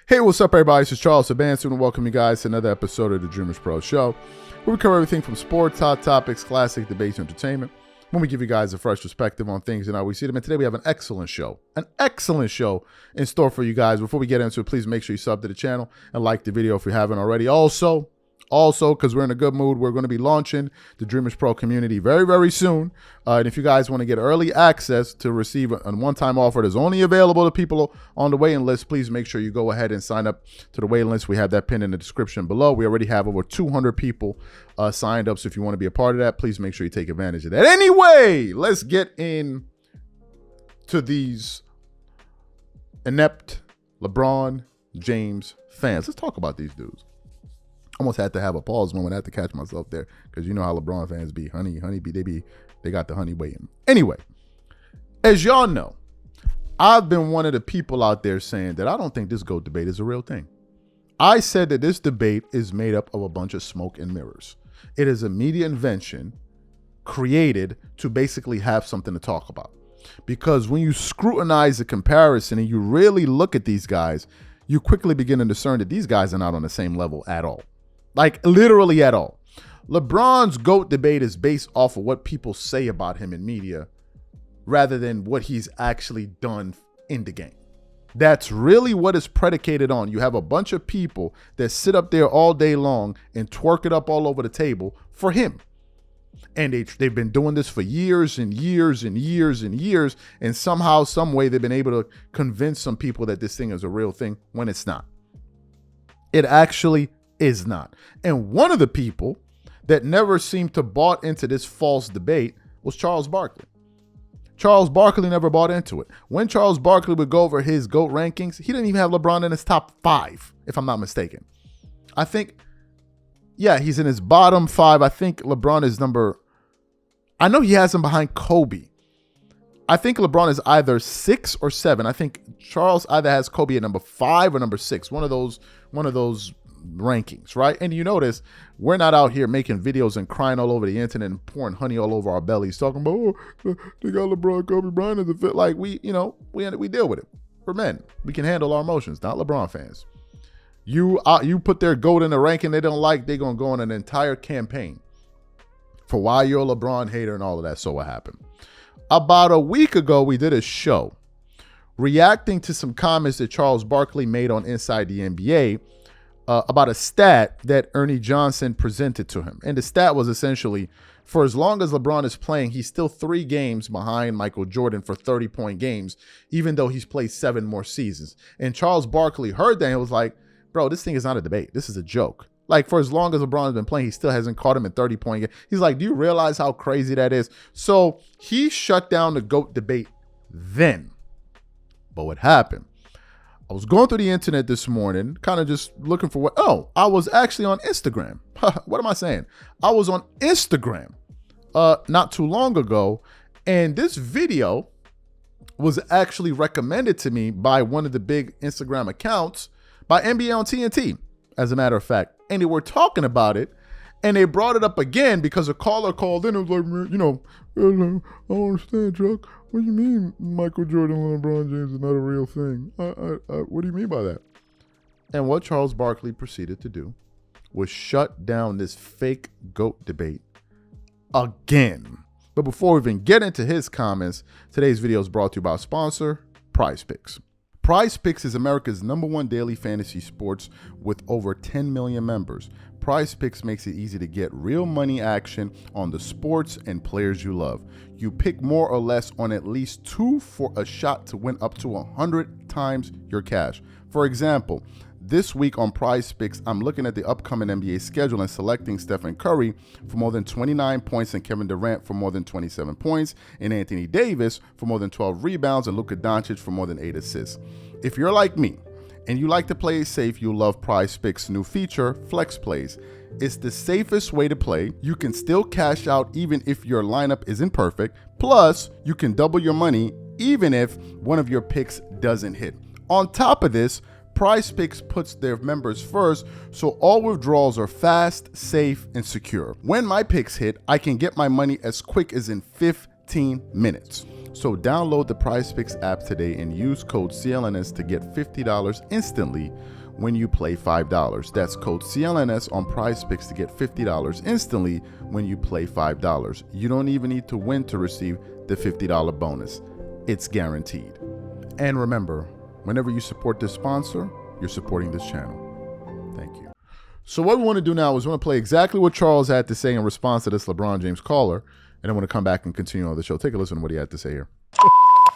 Hey, what's up, everybody? This is Charles Sabanson, and welcome you guys to another episode of the Dreamers Pro Show, where we cover everything from sports, hot topics, classic debates, and entertainment, when we give you guys a fresh perspective on things and how we see them. And today we have an excellent show in store for you guys. Before we get into it, please make sure you sub to the channel and like the video if you haven't already. Also, because we're in a good mood, we're going to be launching the Dreamers Pro community very, very soon. And if you guys want to get early access to receive a one-time offer that's only available to people on the waiting list, please make sure you go ahead and sign up to the waiting list. We have that pinned in the description below. We already have over 200 people signed up. So if you want to be a part of that, please make sure you take advantage of that. Anyway, let's get in to these inept LeBron James fans. Let's talk about these dudes. Almost had to have a pause moment. I had to catch myself there because you know how LeBron fans be. They got the honey waiting. Anyway, as y'all know, I've been one of the people out there saying that I don't think this GOAT debate is a real thing. I said that this debate is made up of a bunch of smoke and mirrors. It is a media invention created to basically have something to talk about. Because when you scrutinize the comparison and you really look at these guys, you quickly begin to discern that these guys are not on the same level at all. Like, literally at all. LeBron's GOAT debate is based off of what people say about him in media rather than what he's actually done in the game. That's really what it's predicated on. You have a bunch of people that sit up there all day long and twerk it up all over the table for him. And they've been doing this for years and years and years and years. And somehow, some way, they've been able to convince some people that this thing is a real thing when it's not. It actually is not. And one of the people that never seemed to bought into this false debate was Charles Barkley. Charles Barkley never bought into it. When Charles Barkley would go over his GOAT rankings, he didn't even have LeBron in his top 5, if I'm not mistaken. I think, yeah, he's in his bottom 5. I think LeBron is I know he has him behind Kobe. I think LeBron is either 6 or 7. I think Charles either has Kobe at number 5 or number 6. One of those rankings, right? And you notice we're not out here making videos and crying all over the internet and pouring honey all over our bellies, talking about, oh, they got LeBron, Kobe Bryant as a fit. Like, we deal with it. We're men. We can handle our emotions, not LeBron fans. You put their GOAT in a ranking they don't like, they're going to go on an entire campaign for why you're a LeBron hater and all of that. So what happened? About a week ago, we did a show reacting to some comments that Charles Barkley made on Inside the NBA about a stat that Ernie Johnson presented to him. And the stat was essentially, for as long as LeBron is playing, he's still 3 games behind Michael Jordan for 30-point games, even though he's played 7 more seasons. And Charles Barkley heard that and was like, bro, this thing is not a debate. This is a joke. Like, for as long as LeBron has been playing, he still hasn't caught him in 30-point games. He's like, do you realize how crazy that is? So he shut down the GOAT debate then. But what happened? I was going through the internet this morning, kind of just looking for I was actually on Instagram. What am I saying? I was on Instagram not too long ago, and this video was actually recommended to me by one of the big Instagram accounts, by NBA on TNT, as a matter of fact. And they were talking about it, and they brought it up again because a caller called in and was like, I don't understand, Chuck. What do you mean Michael Jordan and LeBron James is not a real thing? What do you mean by that? And what Charles Barkley proceeded to do was shut down this fake GOAT debate again. But before we even get into his comments, today's video is brought to you by our sponsor, Prize Picks. Prize Picks is America's #1 daily fantasy sports with over 10 million members. Prize Picks makes it easy to get real money action on the sports and players you love. You pick more or less on at least 2 for a shot to win up to 100 times your cash. For example, this week on Prize Picks, I'm looking at the upcoming NBA schedule and selecting Stephen Curry for more than 29 points and Kevin Durant for more than 27 points and Anthony Davis for more than 12 rebounds and Luka Doncic for more than 8 assists. If you're like me and you like to play it safe, you'll love Prize Picks' new feature, Flex Plays. It's the safest way to play. You can still cash out even if your lineup isn't perfect. Plus, you can double your money even if one of your picks doesn't hit. On top of this, Prize Picks puts their members first, so all withdrawals are fast, safe, and secure. When my picks hit, I can get my money as quick as in 15 minutes. So download the PrizePicks app today and use code CLNS to get $50 instantly when you play $5. That's code CLNS on PrizePicks to get $50 instantly when you play $5. You don't even need to win to receive the $50 bonus. It's guaranteed. And remember, whenever you support this sponsor, you're supporting this channel. Thank you. So what we want to do now is we want to play exactly what Charles had to say in response to this LeBron James caller, and I want to come back and continue on the show. Take a listen to what he had to say here.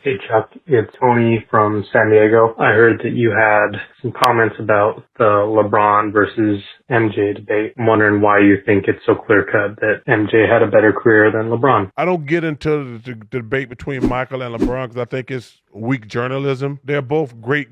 Hey Chuck, it's Tony from San Diego. I heard that you had some comments about the LeBron versus MJ debate. I'm wondering why you think it's so clear-cut that MJ had a better career than LeBron. I don't get into the debate between Michael and LeBron because I think it's weak journalism. They're both great.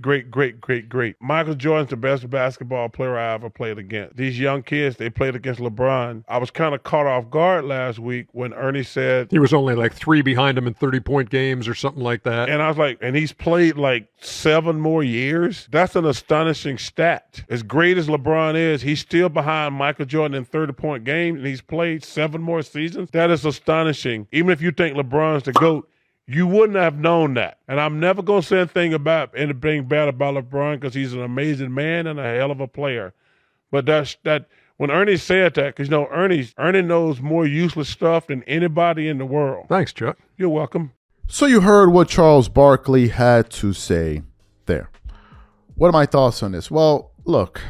Michael Jordan's the best basketball player I ever played against. These young kids, they played against LeBron. I was kind of caught off guard last week when Ernie said he was only like 3 behind him in 30-point games or something like that. And I was like, and he's played like 7 more years? That's an astonishing stat. As great as LeBron is, he's still behind Michael Jordan in 30-point games, and he's played 7 more seasons. That is astonishing. Even if you think LeBron's the GOAT, you wouldn't have known that. And I'm never going to say anything bad about LeBron because he's an amazing man and a hell of a player. But that when Ernie said that, because, Ernie knows more useless stuff than anybody in the world. Thanks, Chuck. You're welcome. So you heard what Charles Barkley had to say there. What are my thoughts on this? Well, look,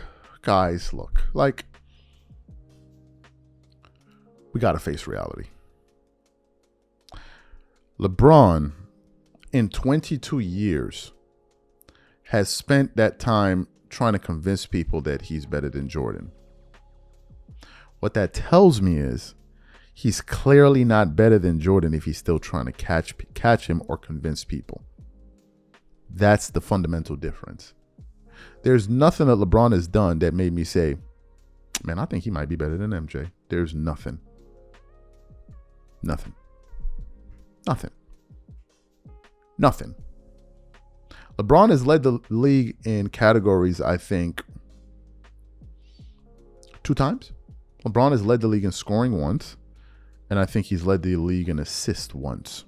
guys, like, we got to face reality. LeBron, in 22 years, has spent that time trying to convince people that he's better than Jordan. What that tells me is he's clearly not better than Jordan if he's still trying to catch him or convince people. That's the fundamental difference. There's nothing that LeBron has done that made me say, man, I think he might be better than MJ. There's nothing. LeBron has led the league in categories, I think, 2 times. LeBron has led the league in scoring once, and I think he's led the league in assists once.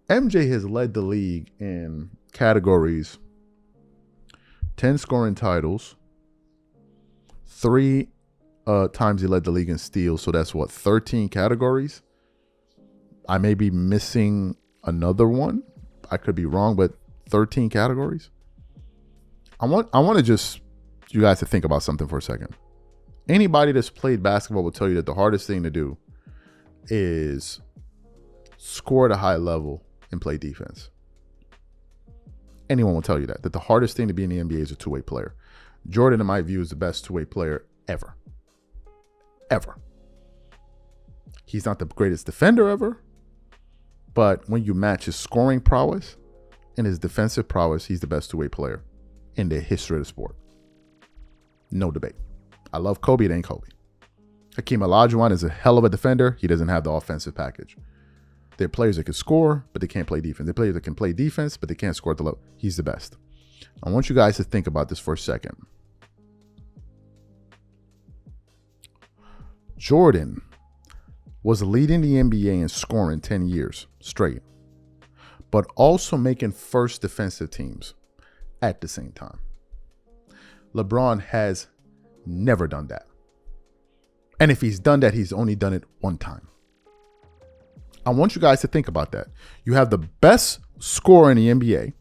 MJ has led the league in categories 10 scoring titles, 3 times he led the league in steals, so that's 13 categories. I may be missing another one. I could be wrong, but 13 categories. I want to just you guys to think about something for a second. Anybody that's played basketball will tell you that the hardest thing to do is score at a high level and play defense. Anyone will tell you that the hardest thing to be in the NBA is a two-way player. Jordan, in my view, is the best two-way player ever. He's not the greatest defender ever, but when you match his scoring prowess and his defensive prowess, he's the best two-way player in the history of the sport. No debate. I love Kobe. It ain't Kobe. Hakeem Olajuwon is a hell of a defender. He doesn't have the offensive package. They're players that can score, but they can't play defense. They're players that can play defense, but they can't score at the level. He's the best. I want you guys to think about this for a second. Jordan was leading the NBA in scoring 10 years straight, but also making first defensive teams at the same time. LeBron has never done that. And if he's done that, he's only done it one time. I want you guys to think about that. You have the best scorer in the NBA,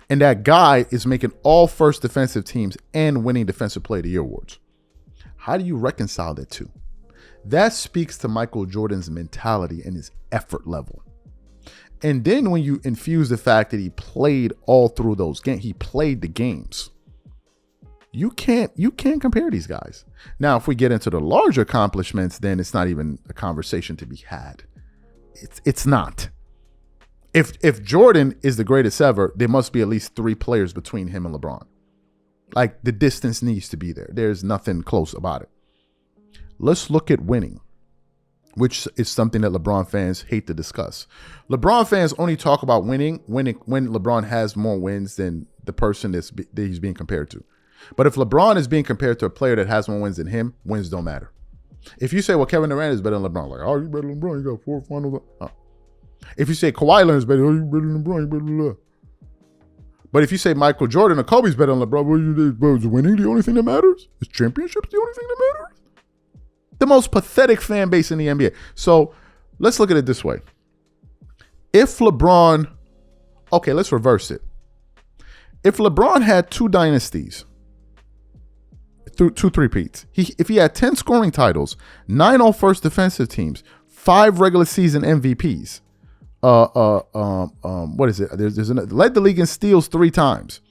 and that guy is making all first defensive teams and winning Defensive Player of the Year awards. How do you reconcile that two? That speaks to Michael Jordan's mentality and his effort level. And then when you infuse the fact that he played all through those games, he played the games. You can't compare these guys. Now, if we get into the larger accomplishments, then it's not even a conversation to be had. It's not. If Jordan is the greatest ever, there must be at least 3 players between him and LeBron. Like, the distance needs to be there. There's nothing close about it. Let's look at winning, which is something that LeBron fans hate to discuss. LeBron fans only talk about winning when LeBron has more wins than the person that he's being compared to. But if LeBron is being compared to a player that has more wins than him, wins don't matter. If you say, well, Kevin Durant is better than LeBron, like, oh, you're better than LeBron, you got 4 finals. Oh. If you say Kawhi Leonard's better, oh, you better than LeBron, blah, blah, blah. But if you say Michael Jordan or Kobe's better than LeBron, well, is winning the only thing that matters? Is championships the only thing that matters? The most pathetic fan base in the NBA. So let's look at it this way. If LeBron, okay, let's reverse it. If LeBron had 2 dynasties, two three-peats, if he had 10 scoring titles, 9 all-first defensive teams, 5 regular season MVPs, what is it? Led the league in steals 3 times,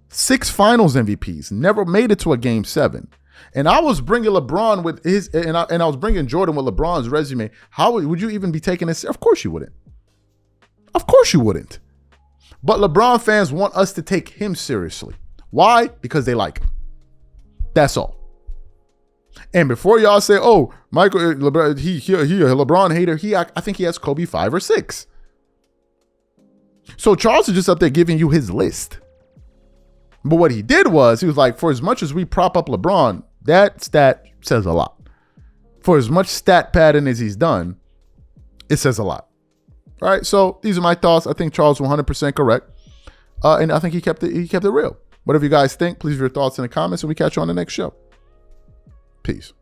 6 finals MVPs, never made it to a game 7. And I was bringing LeBron with his, and I was bringing Jordan with LeBron's resume. How would you even be taking this? Of course you wouldn't. Of course you wouldn't. But LeBron fans want us to take him seriously. Why? Because they like him. That's all. And before y'all say, "Oh, Michael LeBron, he a LeBron hater," I think he has Kobe 5 or 6. So Charles is just up there giving you his list. But what he did was he was like, for as much as we prop up LeBron, that stat says a lot. For as much stat padding as he's done, it says a lot. All right, so these are my thoughts. I think Charles 100% correct, and I think he kept it real. Whatever you guys think, please leave your thoughts in the comments, and we catch you on the next show. Peace.